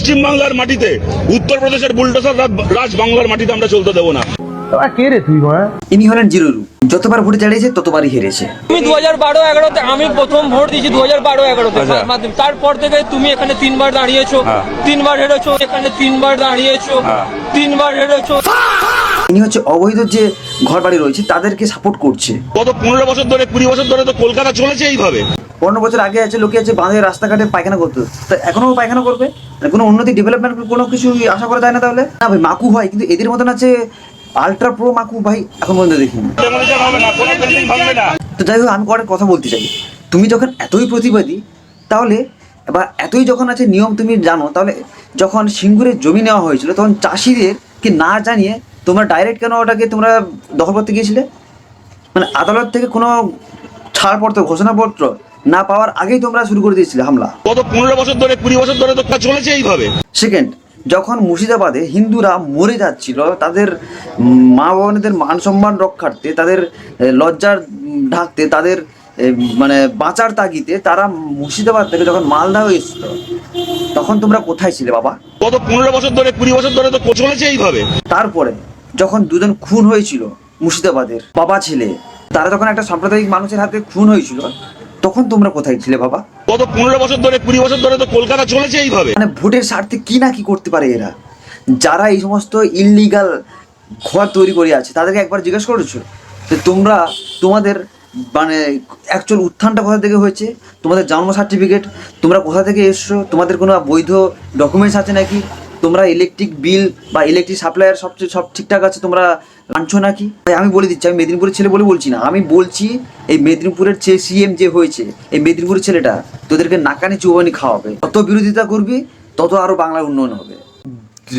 পশ্চিম বাংলার মাটিতে উত্তরপ্রদেশের বুলডোজার রাজ বাংলার মাটিতে আমরা চলতে দেবো না। কে রে তুই? ইনি হলেন জিরুরু, যতবার ভোটে দাঁড়িয়েছে ততবারই হেরেছে। আমি 2012-11-তে আমি প্রথম ভোট দিয়েছি 2012-11-তে মাধ্যমিক। তারপর থেকে তুমি এখানে 3বার দাঁড়িয়েছো, 3বার হেরেছো, এখানে 3বার দাঁড়িয়েছো, 3বার হেরেছো। ইনি হচ্ছে অবৈধ যে ঘর বাড়ি রয়েছে তাদেরকে সাপোর্ট করছে। গত 15 বছর ধরে 20 বছর ধরে তো কলকাতা চলেছে এইভাবে। 15 বছর আগে আছে লোকে আছে বাঁধে রাস্তাঘাটে পায়খানা করতো, তা এখনো পায়খানা করবে? কোনো উন্নতি ডেভেলপমেন্ট কোনো কিছু আশা করা যায় না তাহলে? না ভাই, মাকু হয়, কিন্তু এদের মতন আছে আলট্রা প্রো মাকু ভাই এখন পর্যন্ত দেখিনি। তো যাই হোক, আমি কয়েকটা কথা বলতে চাই। তুমি যখন এতই প্রতিবাদী, তাহলে এবার এতই যখন আছে নিয়ম তুমি জানো, তাহলে যখন সিঙ্গুরের জমি নেওয়া হয়েছিল তখন চাষিদেরকে না জানিয়ে তোমরা ডাইরেক্ট কেন ওটাকে তোমরা দখল করতে গিয়েছিলে? মানে আদালত থেকে কোনো ছাড়পত্র ঘোষণাপত্র না পাওয়ার আগেই তোমরা শুরু করে দিয়েছিলে হামলা। গত 15 বছর ধরে 20 বছর ধরে তো চলেছে এইভাবে। সেকেন্ড, যখন মুর্শিদাবাদে হিন্দুরা মরে যাচ্ছিল, তাদের মা বোনেদের মান সম্মান রক্ষার্থে, তাদের লজ্জার ঢাকতে, তাদের মানে বাঁচার তাগিতে তারা মুর্শিদাবাদ থেকে যখন মালদা এসছিল, তখন তোমরা কোথায় ছিলে বাবা? গত 15 বছর ধরে 20 বছর ধরে তো চলেছে এইভাবে। তারপরে যখন দুজন খুন হয়েছিল মুর্শিদাবাদের বাবা ছেলে, তারা যখন একটা সাম্প্রদায়িক মানুষের হাতে খুন হয়েছিল, তখন তোমরা কোথায় ছিলে বাবা? গত 15 বছর ধরে 20 বছর ধরে তো কলকাতা চলেছে এইভাবে। মানে ভোটের স্বার্থে কি না কি করতে পারে এরা, যারা এই সমস্ত ইললিগাল ঘর তৈরি করে আছে, তাদেরকে একবার জিজ্ঞেস করেছো যে তোমরা তোমাদের মানে অ্যাকচুয়াল উত্থানটা কোথা থেকে হয়েছে? তোমাদের জন্ম সার্টিফিকেট তোমরা কোথা থেকে এসছো? তোমাদের কোনো বৈধ ডকুমেন্টস আছে নাকি? তোমরা ইলেকট্রিক বিল বা ইলেকট্রিক সাপ্লাইয়ের সব ঠিকঠাক আছে তোমরা আনছো নাকি? ভাই আমি বলে দিচ্ছি, আমি মেদিনীপুরের ছেলে বলে বলছি না, আমি বলছি এই মেদিনীপুরের সিএম যে হয়েছে, এই মেদিনীপুরের ছেলেটা তোদেরকে নাকানি চুবানি খাওয়াবে। তত বিরোধিতা করবি তত আরও বাংলার উন্নয়ন হবে।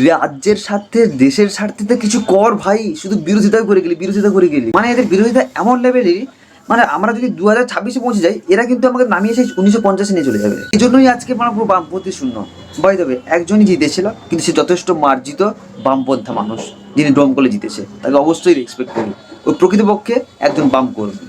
রাজ্যের স্বার্থে দেশের স্বার্থে তো কিছু কর ভাই, শুধু বিরোধিতা করে গেলি মানে এদের বিরোধিতা এমন লেভেলেরই, মানে আমরা যদি 2026-এ পৌঁছে যাই, এরা কিন্তু আমাকে নামিয়ে সেই 1950-এ নিয়ে চলে যাবে। এই জন্যই আজকে মানে পুরো বামপন্থী শূন্য। বাই দ্য ওয়ে, একজনই জিতেছিল, কিন্তু সে যথেষ্ট মার্জিত বামপন্থা মানুষ, যিনি ডোমকলে জিতেছে, তাকে অবশ্যই রেসপেক্ট করি। ওই প্রকৃতপক্ষে একজন বাম কর্মী।